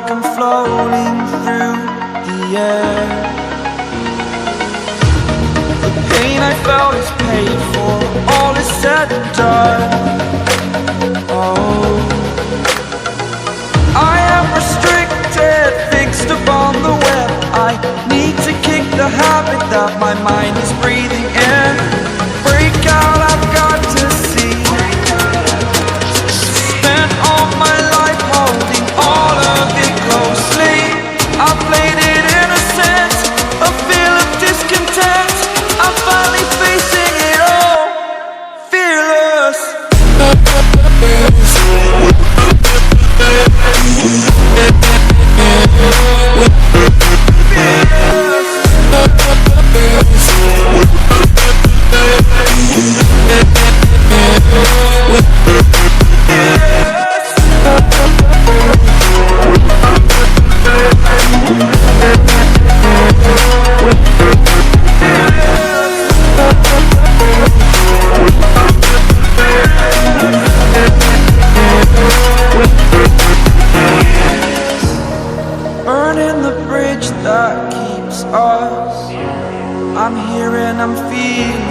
like I'm floating through the air. The pain I felt is paid for, all is said and done. Oh, I am restricted, fixed upon the web. I need to kick the habit that my mind is breathing in. Break out, I've got to see. Spent all my life holding all of it closely. I played it innocent, a feel of discontent. I'm finally facing it all, fearless. Burning the bridge that keeps us. I'm here and I'm feeling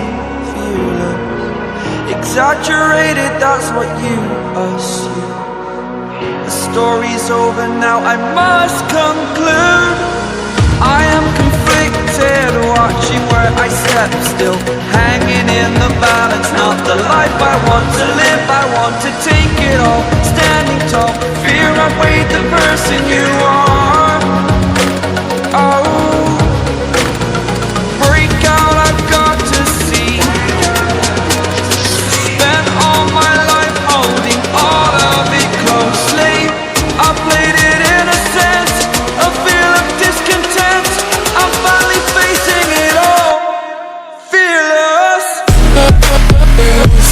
fearless. Exaggerated, that's what you assume. The story's over now, I must conclude. I am conflicted, watching where I step still, hanging in the balance. Not the life I want to live, I want to take it all. Standing tall, fear outweighed the person you are. Oh, break out, I've got to see. Spent all my life holding all of it closely. I played it innocent, a feel of discontent. I'm finally facing it all, fearless. Fearless.